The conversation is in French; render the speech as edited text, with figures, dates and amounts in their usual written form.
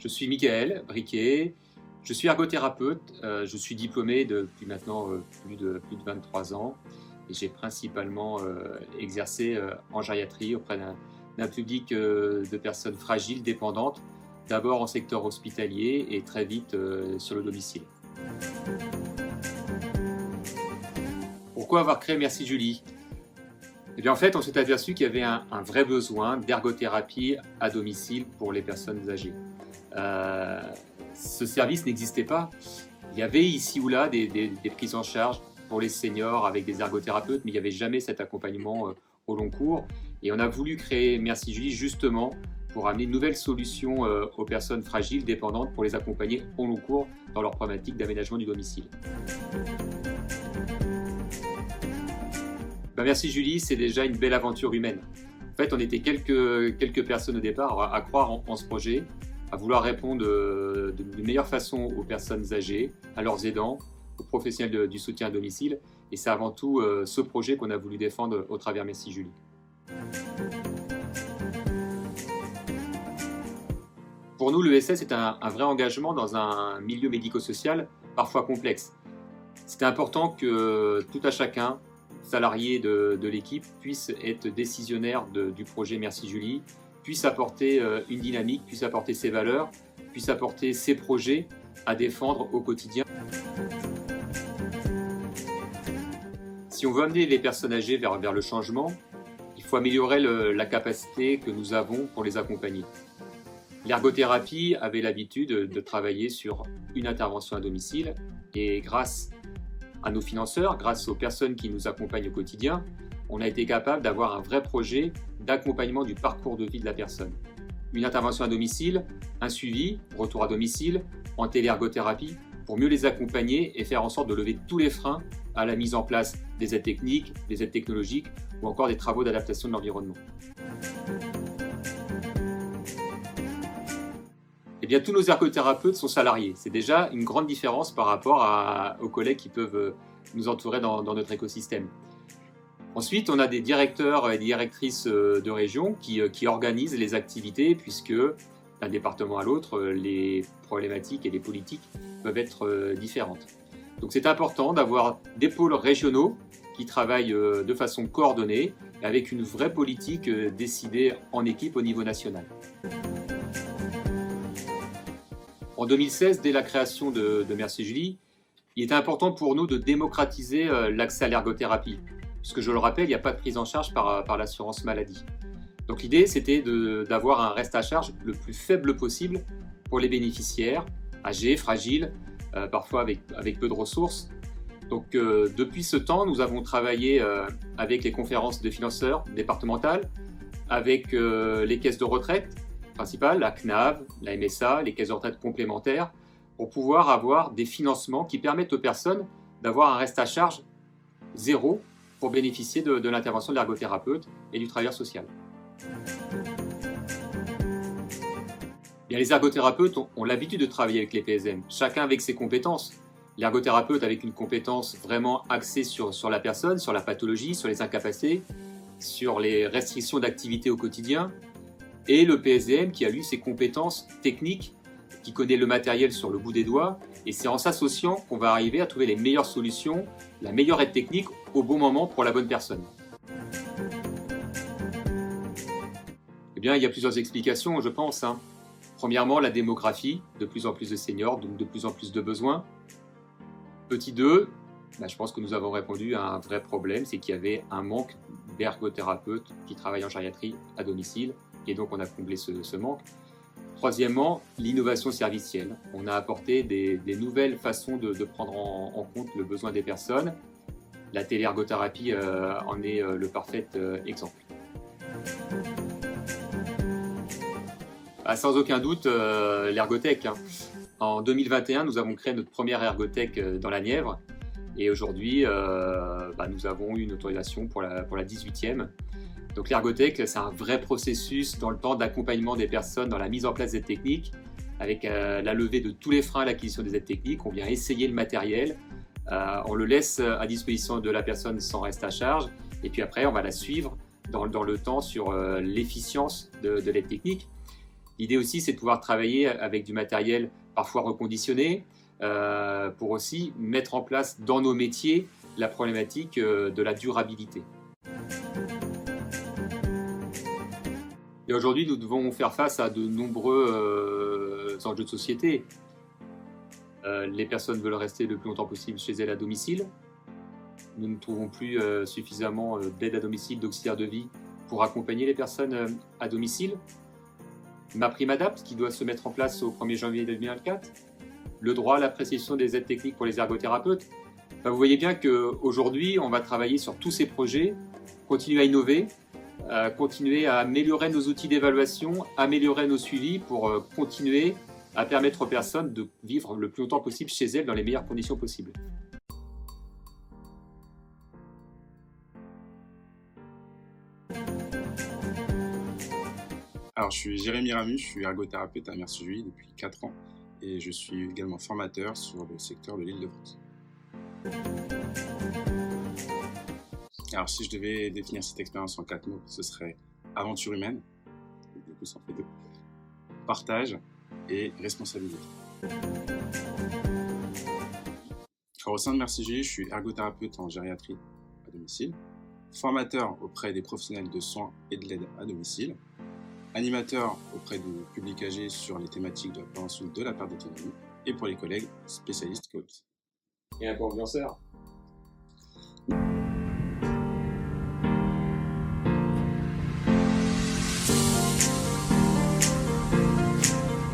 Je suis Michael Briquet, je suis ergothérapeute, je suis diplômé depuis maintenant plus de 23 ans et j'ai principalement exercé en gériatrie auprès d'un public de personnes fragiles, dépendantes, d'abord en secteur hospitalier et très vite sur le domicile. Pourquoi avoir créé Merci Julie ? Eh bien, en fait, on s'est aperçu qu'il y avait un vrai besoin d'ergothérapie à domicile pour les personnes âgées. Ce service n'existait pas. Il y avait ici ou là des prises en charge pour les seniors avec des ergothérapeutes, mais il n'y avait jamais cet accompagnement au long cours. Et on a voulu créer Merci Julie justement pour amener de nouvelles solutions aux personnes fragiles, dépendantes, pour les accompagner au long cours dans leur problématique d'aménagement du domicile. Merci Julie, c'est déjà une belle aventure humaine. En fait, on était quelques personnes au départ à croire en ce projet, à vouloir répondre de meilleure façon aux personnes âgées, à leurs aidants, aux professionnels du soutien à domicile. Et c'est avant tout ce projet qu'on a voulu défendre au travers Merci Julie. Pour nous, l'ESS est un vrai engagement dans un milieu médico-social parfois complexe. C'était important que tout à chacun, salariés de l'équipe, puissent être décisionnaires du projet Merci Julie, puissent apporter une dynamique, puissent apporter ses valeurs, puissent apporter ses projets à défendre au quotidien. Si on veut amener les personnes âgées vers le changement, il faut améliorer la capacité que nous avons pour les accompagner. L'ergothérapie avait l'habitude de travailler sur une intervention à domicile et grâce à nos financeurs, grâce aux personnes qui nous accompagnent au quotidien, on a été capable d'avoir un vrai projet d'accompagnement du parcours de vie de la personne. Une intervention à domicile, un suivi, retour à domicile, en téléergothérapie, pour mieux les accompagner et faire en sorte de lever tous les freins à la mise en place des aides techniques, des aides technologiques ou encore des travaux d'adaptation de l'environnement. Eh bien, tous nos ergothérapeutes sont salariés. C'est déjà une grande différence par rapport aux collègues qui peuvent nous entourer dans notre écosystème. Ensuite, on a des directeurs et des directrices de région qui organisent les activités puisque d'un département à l'autre, les problématiques et les politiques peuvent être différentes. Donc c'est important d'avoir des pôles régionaux qui travaillent de façon coordonnée et avec une vraie politique décidée en équipe au niveau national. En 2016, dès la création de Merci Julie, il était important pour nous de démocratiser l'accès à l'ergothérapie, puisque je le rappelle, il n'y a pas de prise en charge par l'assurance maladie. Donc l'idée, c'était d'avoir un reste à charge le plus faible possible pour les bénéficiaires, âgés, fragiles, parfois avec peu de ressources. Donc depuis ce temps, nous avons travaillé avec les conférences de financeurs départementales, avec les caisses de retraite principales, la CNAV, la MSA, les caisses de retraite complémentaires, pour pouvoir avoir des financements qui permettent aux personnes d'avoir un reste à charge zéro pour bénéficier de l'intervention de l'ergothérapeute et du travailleur social. Bien, les ergothérapeutes ont l'habitude de travailler avec les PSM, chacun avec ses compétences. L'ergothérapeute avec une compétence vraiment axée sur la personne, sur la pathologie, sur les incapacités, sur les restrictions d'activité au quotidien, et le PSDM qui a lui ses compétences techniques, qui connaît le matériel sur le bout des doigts, et c'est en s'associant qu'on va arriver à trouver les meilleures solutions, la meilleure aide technique au bon moment pour la bonne personne. Eh bien, il y a plusieurs explications, je pense. Premièrement, la démographie, de plus en plus de seniors, donc de plus en plus de besoins. Petit 2, je pense que nous avons répondu à un vrai problème, c'est qu'il y avait un manque d'ergothérapeutes qui travaillent en gériatrie à domicile, et donc on a comblé ce manque. Troisièmement, l'innovation servicielle. On a apporté des nouvelles façons de prendre en compte le besoin des personnes. La téléergothérapie en est le parfait exemple. Sans aucun doute, l'ergothèque. En 2021, nous avons créé notre première ergothèque dans la Nièvre. Et aujourd'hui, nous avons eu une autorisation pour la 18e. Donc l'ergothèque, c'est un vrai processus dans le temps d'accompagnement des personnes dans la mise en place des techniques, avec la levée de tous les freins à l'acquisition des aides techniques. On vient essayer le matériel, on le laisse à disposition de la personne sans reste à charge, et puis après on va la suivre dans le temps sur l'efficience de l'aide technique. L'idée aussi, c'est de pouvoir travailler avec du matériel parfois reconditionné, pour aussi mettre en place dans nos métiers la problématique de la durabilité. Et aujourd'hui, nous devons faire face à de nombreux enjeux de société. Les personnes veulent rester le plus longtemps possible chez elles à domicile. Nous ne trouvons plus suffisamment d'aide à domicile, d'auxiliaires de vie pour accompagner les personnes à domicile. MaPrimeAdapt qui doit se mettre en place au 1er janvier 2024. Le droit à la prescription des aides techniques pour les ergothérapeutes. Vous voyez bien qu'aujourd'hui, on va travailler sur tous ces projets, continuer à innover, continuer à améliorer nos outils d'évaluation, améliorer nos suivis pour continuer à permettre aux personnes de vivre le plus longtemps possible chez elles dans les meilleures conditions possibles. Alors, je suis Jérémy Ramu, je suis ergothérapeute à Merci Julie depuis 4 ans et je suis également formateur sur le secteur de l'Île-de-France. Alors, si je devais définir cette expérience en 4 mots, ce serait aventure humaine, du coup ça en fait 2, partage et responsabilité. Alors, au sein de Merci Julie, je suis ergothérapeute en gériatrie à domicile, formateur auprès des professionnels de soins et de l'aide à domicile, animateur auprès du public âgé sur les thématiques de la prévention de la perte d'autonomie et pour les collègues spécialistes COAPS. Et un co-ambianceur.